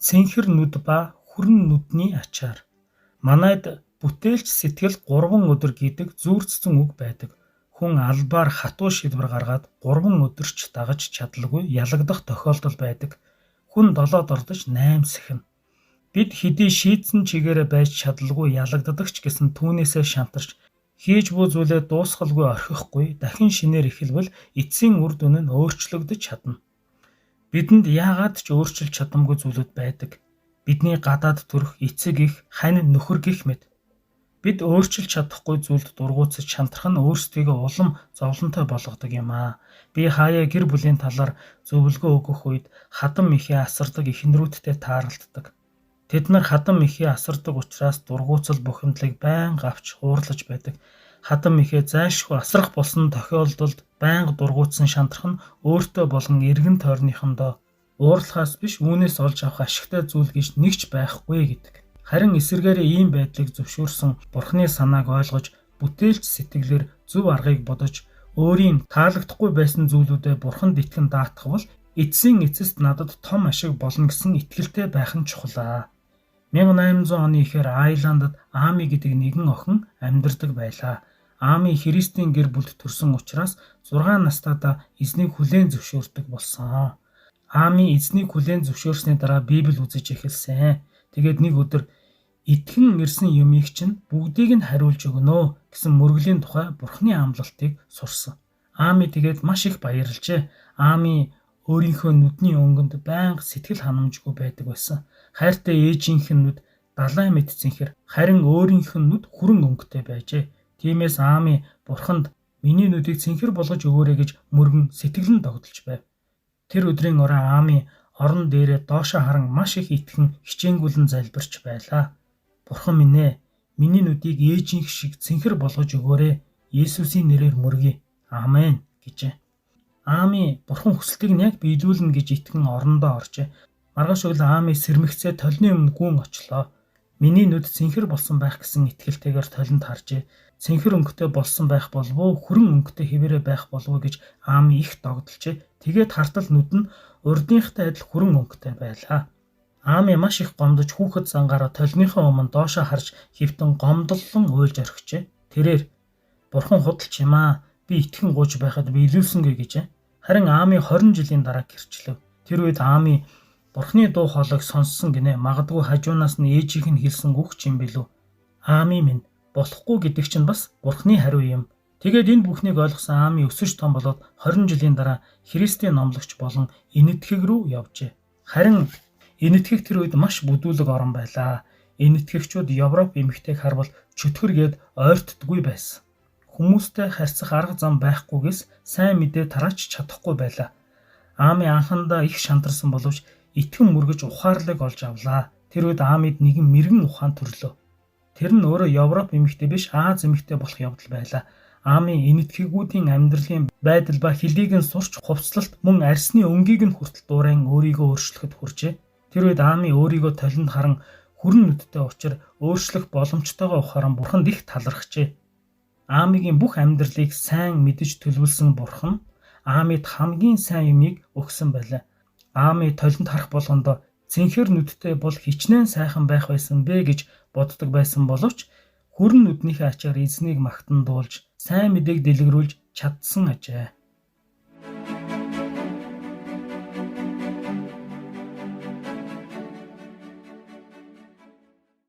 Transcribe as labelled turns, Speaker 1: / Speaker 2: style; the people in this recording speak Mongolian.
Speaker 1: цэнхэр нүд ба хүрэн нүдний ачаар. Манайд бүтээлч сэтгэл 3 өдөр гэдэг зүүрцсэн үг байдаг. Хүн албаар хатуу шийдвэр гаргаад 3 өдөрч дагаж чадалгүй ялагдах тохиолдол байдаг. Хүн 7-д ордож 8 сэхнэ. Бид хэдий шийдсэн чигээрээ байж чадалгүй ялагддагч гэсэн түүнээсээ шантарч хийж буй зүйлээ дуусгалгүй орхихгүй дахин шинээр эхэлбэл эцсийн үр дүн нь өөрчлөгдөж чадна. Бидэнд яагаад ч өөрчилж чадамгүй зүйлүүд байдаг. Бидний гадаад төрх эцэг их, хань нөхөр гэх мэт. Бид өөрчилж чадахгүй зүйлд дургуутсаж шантрах нь өөрсдийгөө улам зовлонтой болгодог юм аа. Би хаяа гэр бүлийн талаар зөвлөгөө өгөх үед хадам ихээ асардаг эхнэрүүдтэй тааралддаг. Тэд нар хадам ихээ асардаг учраас дургуутсал бухимдлыг байнга авч хуурлаж байдаг. Хадам ихээ зайлшгүй асрах болсон тохиолдолд байнга дургуутсан шантрах нь өөртөө болон эргэн тойрныхондоо уурлахаас биш үүнээс олж авах ашигтай зүйл гэж нэгч байхгүй гэдэг. Харин эсвэргээрээ ийм байдлыг зөвшөөрсөн Бурхны санааг ойлгож бүтээлч сэтгэлээр зөв аргыг бодож өөрийн таалагдахгүй байсан зүйлүүдэд Бурханд итгэн даатгах бол эцсийн эцэст надад том ашиг болно гэсэн итгэлтэй байх нь чухал. 1800 оны ихээр Айландд Ами гэдэг нэгэн охин амьдардаг байлаа. Ами Христийн гэр бүлд төрсөн учраас 6 настайдаа эзнийг хүлээн зөвшөөрдөг болсон. Ами эзнийг хүлээн зөвшөөрсний дараа Библийг үзэж эхэлсэн. Тэгээд нэг өдөр итгэн ирсэн юмыг чинь бүгдийг нь хариулж өгнө гэсэн мөргөлийн тухай Бурхны амлалтыг сурсан. Ами тэгээд маш их баярлжээ. Ами өөрийнхөө нүдний өнгөнд байнга сэтгэл ханамжгүй байдаг байсан. Хайртай ээжийнх нь нүд далайн мэт цэнхэр, харин өөрийнх нь нүд хүрэн өнгөтэй байжээ. Тиймээс Ами Бурханд миний нүдийг цэнхэр болгож өгөөрэй гэж мөргөн сэтгэлэн догдолж байв. Тэр өдрийн орой Ами орон дээрээ доошоо харан маш их итгэн хичээнгүлэн залбирч байлаа. Бурхан минь ээ, миний нүдийг ээжийнх шиг цэнхэр болгож өгөөрэй. Есүсийн нэрээр мөргөе. Амен гэжээ. Ами Бурхан хүсэлтийг нь яг биелүүлнэ гэж итгэн орондоо оржээ. Маргааш өглөө Ами сэрмэгцээ толны өмнө гүн очлоо. Миний нүд цэнхэр болсон байх гэсэн итгэлтэйгээр толинд харжээ. Цэнхэр өнгөтэй болсон байх болов уу, хүрэн өнгөтэй хэвээрээ байх болов уу гэж Ами их догдолжээ. Тэгээд хартал нүд нь урдынхтай адил хүрэн өнгөтэй байлаа. Ами маш их гомдож хүүхэд зангаараа толныхоо өмнө доошоо харж хэвтэн гомдлон уйлж орхижээ. Тэрээр Бурхан худалч юм аа. Би итгэн гууж байхад биелүүлсэнгүй гэжээ. Харин Ами 20 жилийн дараа гэрчлэв. Тэр үед Ами Бурхны дуу хоолойг сонссон гинэ. Магадгүй хажуунаас нь ээжийнх нь хэлсэн үг ч юм билүү. Ами минь, болохгүй гэдэг чинь бас Бурхны хариу юм. Тэгээд энэ бүхнийг ойлгосон Ами өсөж том болоод 20 жилийн дараа Христийн номлогч болон энэтхэг рүү явжээ. Харин энэтхэг тэр үед маш бүдүүлэг орон байлаа. Энэтхэгчүүд Европ эмэгтэйг харвал чөтгөр гээд ойртдаггүй байсан. Хүмүүстэй харьцах арга зам байхгүйгээс сайн мэдээ тарааж чадахгүй байлаа. Ами анхандаа их шантарсан боловч итгэн мөргөж ухаарлыг олж авлаа. Тэр үед Амид нэгэн мэргэн ухаан төрлөө. Тэр нь өөрөө Европ эмэгтэй биш, Аз эмэгтэй болох явдал байлаа. Ами энэтхэгүүдийн амьдралын байдал ба хэлийг нь сурч хувцлалт мөн арсны өнгийг нь хүртэл дуурайн өөрийгөө өөрчлөхөд хүрчээ. Тэр үед Ами өөрийгөө толинд харан хүрэн нүдтэй учир өөрчлөх боломжтойгоо ухааран Бурханд их талархжээ. Амигийн бүх амьдралыг сайн мэдэж төлөвлөсөн Бурхан Амид хамгийн сайн юмыг өгсөн байлаа. Ами толинд харах болгондоо цэнхэр нүдтэй бол хичнээн сайхан байх байсан бэ гэж боддог байсан боловч хүрэн нүднийхээ ачаар эзнийг магтан дуулж сайн мэдээг дэлгэрүүлж чадсан ажээ.